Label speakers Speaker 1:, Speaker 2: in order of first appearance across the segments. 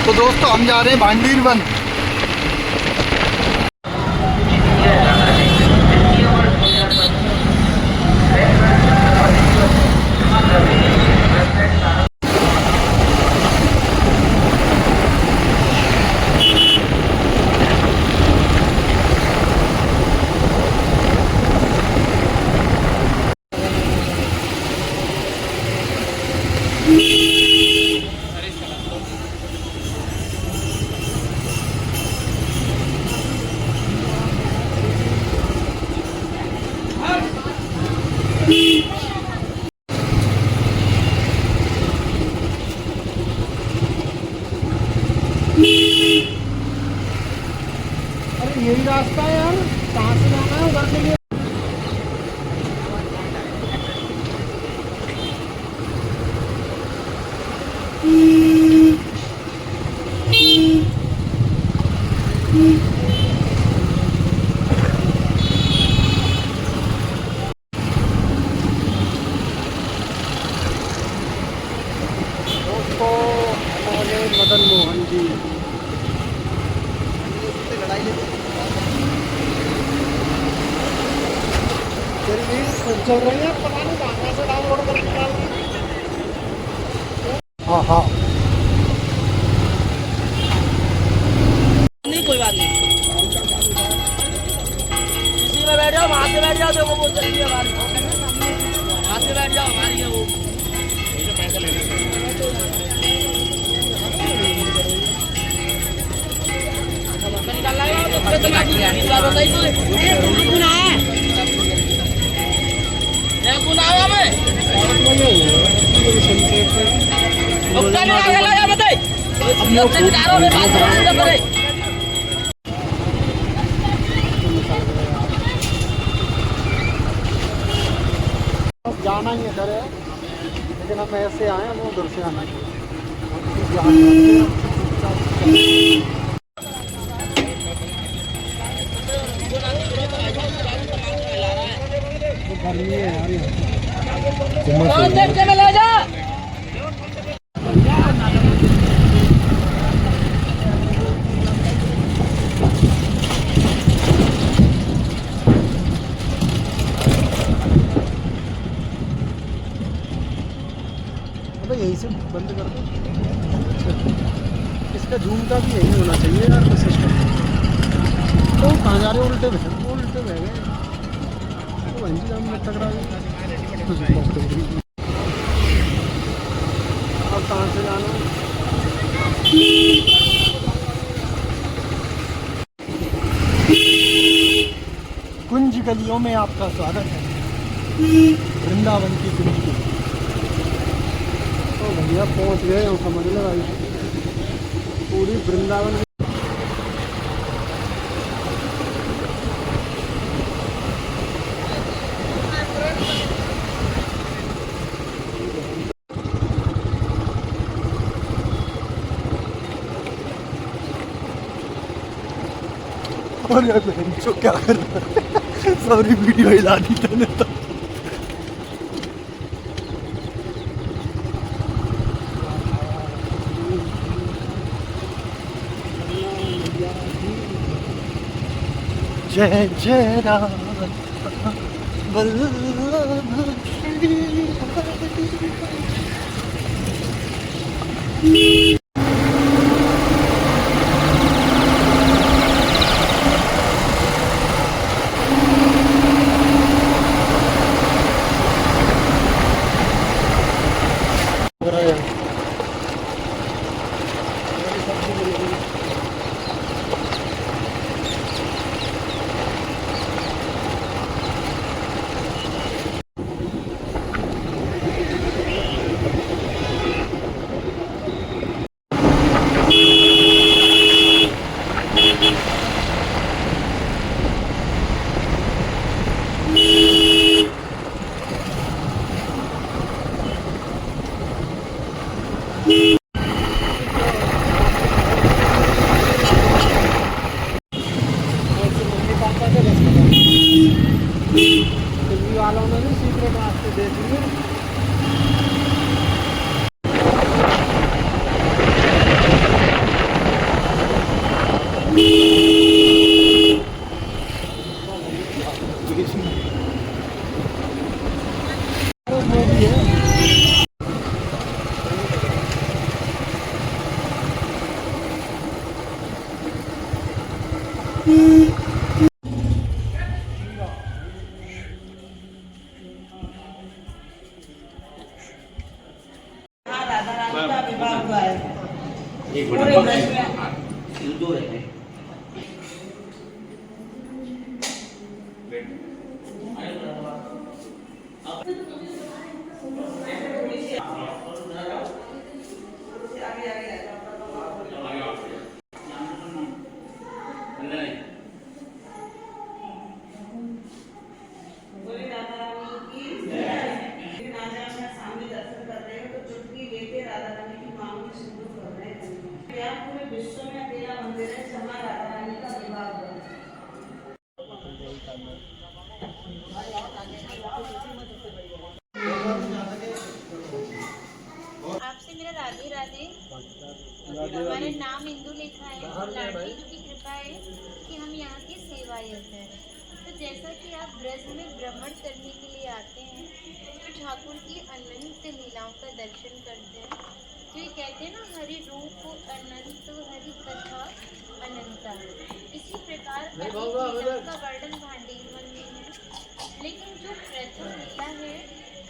Speaker 1: तो दोस्तों हम जा रहे हैं भांडीर वन।
Speaker 2: अरे यही रास्ता है यार, कहाँ से जाना है उधर के लिए। दोस्तों मदन मोहन जी चल रही है, पता नहीं कहाँ से डाउनलोड करके डाल दी। हाँ हाँ
Speaker 3: नहीं, कोई बात नहीं, इसी में बैठ जाओ, वहाँ से बैठ जाओ, देखो वो चल रही है हमारी, वहाँ से बैठ जाओ, हमारी है वो। पैसा लेना निकाल लाएगा तो फिर तो इस बार बताइए कौन आया है, कौन आया मैं अब क्या लगा बताइए, अब लोग ठेकेदारों में बात करने पड़े।
Speaker 2: जाना ही है करे, लेकिन हम ऐसे आए, हम उधर से आना चाहिए। गर्मी है यार,
Speaker 3: देख के ले जा।
Speaker 2: यही से बंद कर दो, इसका जूम का भी यही होना चाहिए यार सिस्टम। तो कहाँ जा रहे हो, उल्टे बह गए तो वहीं जाम में टकरा गए। अब कहाँ से जाना है? कुंज गलियों में आपका स्वागत है, वृंदावन की कुंज गली। तो भैया पहुंच गए हम, समझ लो भाई पूरी वृंदावन। और यार जो क्या कर रहा है, सारी वीडियो हिला दी तूने तो। जय जय राम वल्लभ।
Speaker 3: हाँ, राधा रानी का विवाह हुआ है पूरे ब्रज में। पूरे विश्व में अकेला मंदिर है जहाँ राधा रानी का विवाह हुआ है।
Speaker 4: आपसे मेरा राधे राधे। हमारा नाम इंदु लिखा है और लाडली जी की कृपा है कि हम यहाँ की सेवायत हैं। तो जैसा कि आप ब्रज में भ्रमण करने के लिए आते हैं तो ठाकुर की अनंत लीलाओं का दर्शन करते हैं। तो ये कहते हैं ना, हरि रूप अनंत हरि कथा अनंता। इसी प्रकार अनेक लीलाओं का वर्णन भांडीर वन में है, लेकिन जो प्रथम लीला है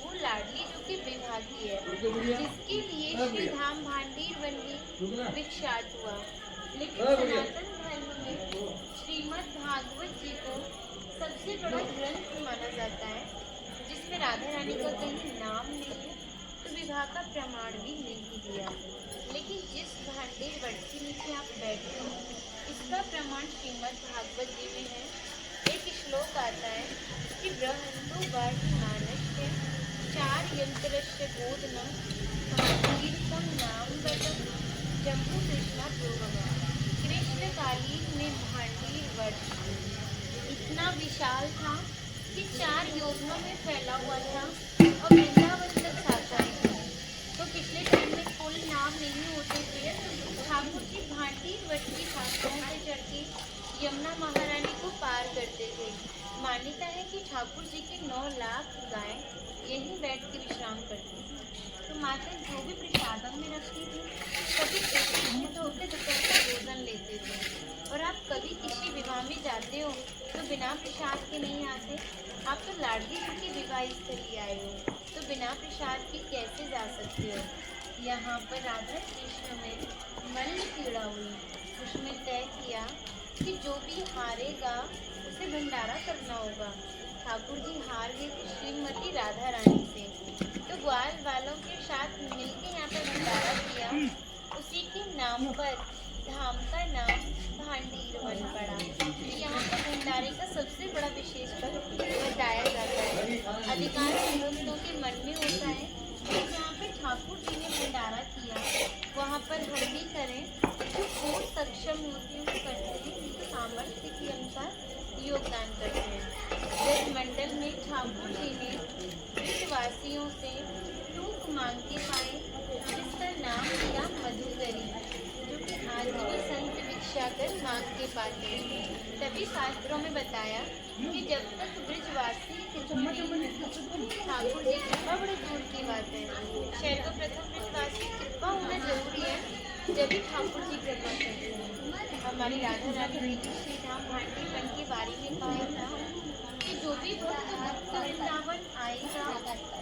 Speaker 4: वो लाडली जी के विवाह की है, जिसके लिए श्री धाम भांडीर वन में विख्यात हुआ। लेकिन सनातन धर्म में श्रीमद् भागवत जी को सबसे बड़ा ग्रंथ माना जाता है, जिसमें राधा रानी का कहीं नाम नहीं है, तो विवाह का प्रमाण भी नहीं दिया। लेकिन जिस भांडीर वट के नीचे आप बैठे हो, इसका प्रमाण श्रीमद् भागवत जी में है। एक श्लोक आता है कि ब्रह्मंडो वर्णमानस्य चार यंत्रस्य बोधनम कीर्तम नाम बटम जम्मू कृष्णा प्रोगम। कृष्ण कालीन में भांडीर वट इतना विशाल था कि 4 योजनों में फैला हुआ था और वृंदावन तक शाखाएं थी। तो पिछले टाइम में कोई नाम नहीं होते थे। ठाकुर जी भांडीर वट की शाखाओं से चढ़ के यमुना महारानी को पार करते थे। मान्यता है कि ठाकुर जी की 9 लाख गाय यहीं बैठ के विश्राम करती थी। तो माता जो भी प्रसादम में रखती थी, कभी एकत्रित होकर दोपहर का भोजन लेते थे। और आप कभी किसी विवाह में जाते हो तो बिना प्रसाद के नहीं आते। आप तो लाडली जी की विवाह स्थली आए हो, तो बिना प्रसाद के कैसे जा सकते हो। यहाँ पर राधा कृष्ण में मल्ल पीड़ा हुई। उसमें तय किया कि जो भी हारेगा उसे भंडारा करना होगा। ठाकुर जी हार गए थे श्रीमती राधा रानी से, तो ग्वाल वालों के साथ मिलकर यहाँ पर भंडारा किया। उसी के नाम पर धाम का नाम भांडीर वन पड़ा। यहाँ पर भंडारे का सबसे बड़ा विशेषकर बताया जाता है। अधिकांश भक्तों के मन में होता है कि जहाँ पे ठाकुर जी ने भंडारा किया वहाँ पर हम भी करें। जो बहुत सक्षम होते हैं वो करते हैं, सामर्थ्य के अनुसार योगदान करते हैं। ब्रज मंडल में ठाकुर जी ने ब्रजवासियों से टूक मांग के पाए, जिसका नाम दिया मधुकरी, जो कि आज भी संत भिक्षा कर मांग के पाते हैं। तभी शास्त्रों में बताया कि जब तक ब्रजवासी ठाकुर जी कृपा बड़े दूर की बात है। सर्वप्रथम ब्रजवासी कृपा होना जरूरी है, जब भी ठाकुर जी कृपा करते हैं। हमारी राधा रानी ने श्री धाम भांडीर वन के बारे में कहा था कि जो भी भक्त वृंदावन आएगा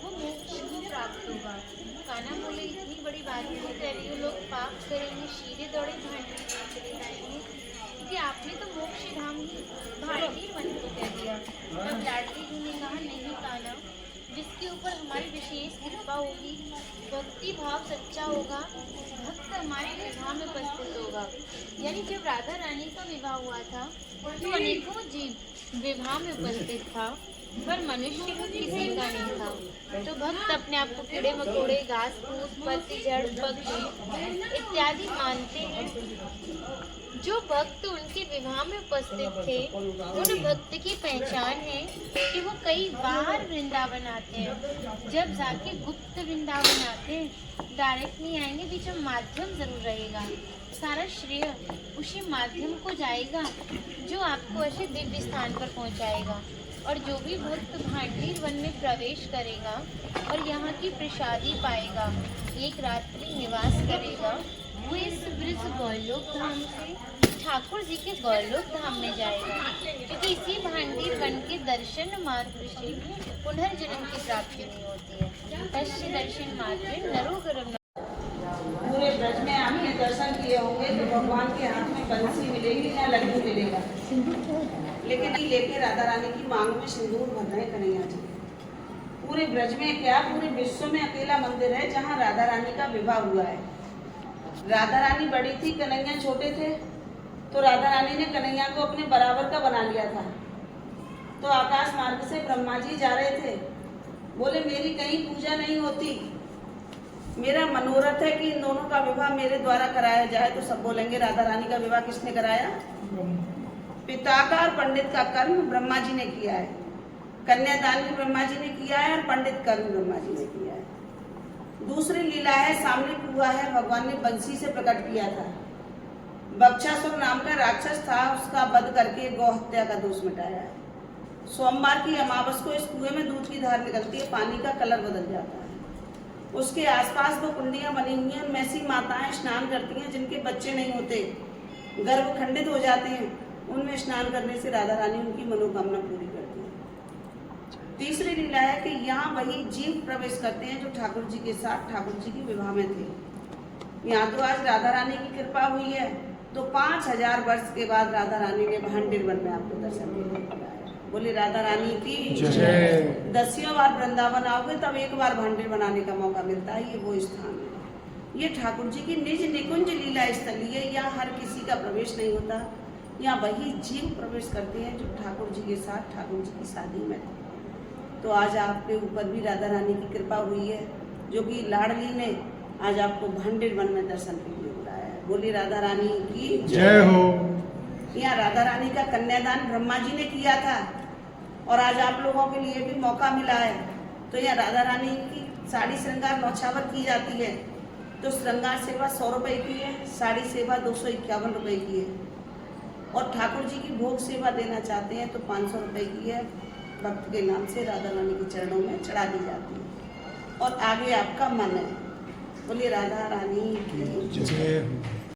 Speaker 4: वो मोक्ष को प्राप्त होगा। कान्हा बोले, इतनी बड़ी बात क्यों कह रही हो, लोग पाप करेंगे, शीरे दौड़े भांडीर वन चले जाएंगे, क्योंकि आपने तो मोक्ष धाम ही भांडीर वन को कह दिया। तब लाडली जी ने कहा, नहीं कान्हा, जिसके ऊपर हमारी विशेष कृपा होगी, भक्ति भाव सच्चा होगा, भक्त हमारे विवाह में उपस्थित होगा। यानी जब राधा रानी का विवाह हुआ था तो अनेकों जीव विवाह में उपस्थित था, पर मनुष्य को किसी का नहीं था। तो भक्त अपने आप को कीड़े मकोड़े, घास फूस, पत्तीझड़, पक्षी इत्यादि मानते हैं। जो भक्त उनके विवाह में उपस्थित थे, उन भक्त की पहचान है कि वो कई बार वृंदावन आते हैं। जब जाके गुप्त वृंदावन आते हैं, डायरेक्ट नहीं आएंगे, बीच में माध्यम जरूर रहेगा। सारा श्रेय उसी माध्यम को जाएगा जो आपको ऐसे दिव्य स्थान पर पहुंचाएगा। और जो भी भक्त भांडीर वन में प्रवेश करेगा और यहाँ की प्रसादी पाएगा, एक रात्रि निवास करेगा, वो इस ब्रज गौलोक धाम से ठाकुर जी के गौरलोक धाम में जाएगा, क्योंकि इसी भांडीर वन के दर्शन मात्र से पुनर्जन्म की प्राप्ति नहीं होती है। पश्च दर्शन मात्र नरोगरम।
Speaker 5: पूरे ब्रज में आपने दर्शन किए होंगे तो भगवान के हाथ में बंसी मिलेगी या लड्डू मिलेगा, लेकिन ये लेके राधा रानी की मांग में सिंदूर भर रहे कन्हैया जी। पूरे ब्रज में क्या पूरे विश्व में अकेला मंदिर है जहाँ राधा रानी का विवाह हुआ है। राधा रानी बड़ी थी, कन्हैया छोटे थे, तो राधा रानी ने कन्हैया को अपने बराबर का बना लिया था। तो आकाश मार्ग से ब्रह्मा जी जा रहे थे, बोले मेरी कहीं पूजा नहीं होती, मेरा मनोरथ है कि इन दोनों का विवाह मेरे द्वारा कराया जाए। तो सब बोलेंगे राधा रानी का विवाह किसने कराया? पिता का और पंडित का कर्म ब्रह्मा जी ने किया है। कन्यादान भी ब्रह्मा जी ने किया है और पंडित कर्म ब्रह्मा जी ने किया है। दूसरी लीला है, सामने हुआ है, भगवान ने बंसी से प्रकट किया था। बक्षासुर नाम का राक्षस था, उसका वध करके गौ हत्या का दोष मिटाया है। सोमवार की अमावस को इस कुएं में दूध की धार निकलती है, पानी का कलर बदल जाता है। उसके आसपास वो कुंडियां बनी हुई हैं, उनमें ऐसी माताएं स्नान करती हैं जिनके बच्चे नहीं होते, गर्भ खंडित हो जाते हैं। उनमें स्नान करने से राधा रानी उनकी मनोकामना पूरी करती है। तीसरी लीला है कि यहाँ वही जीव प्रवेश करते हैं जो ठाकुर जी के साथ ठाकुर जी के विवाह में थे। यहाँ तो आज राधा रानी की कृपा हुई है, तो 5000 वर्ष के बाद राधा रानी ने भांडीर वन में आपको दर्शन दिया। बोले राधा रानी की जय। 10 बार वृंदावन आओगे तब एक बार भांडीर बनाने का मौका मिलता है। ये वो स्थान है, ये ठाकुर जी की निज निकुंज लीला स्थली है। यहाँ हर किसी का प्रवेश नहीं होता, यहाँ वही जीव प्रवेश करते हैं जो ठाकुर जी के साथ ठाकुर जी की शादी में थे। तो आज आपके ऊपर भी राधा रानी की कृपा हुई है, जो कि लाडली ने आज आपको भांडीर वन में दर्शन के लिए बुलाया है। बोली राधा रानी की जय हो। यहाँ राधा रानी का कन्यादान ब्रह्मा जी ने किया था और आज आप लोगों के लिए भी मौका मिला है। तो यहाँ राधा रानी की साड़ी श्रृंगार नौछावर की जाती है, तो श्रृंगार सेवा 100 रुपये की है, साड़ी सेवा 251 रुपये की है। और ठाकुर जी की भोग सेवा देना चाहते हैं तो 500 रुपये की है, भक्त के नाम से राधा रानी के चरणों में चढ़ा दी जाती है। और आगे आपका मन है। बोलिए राधा रानी की जय।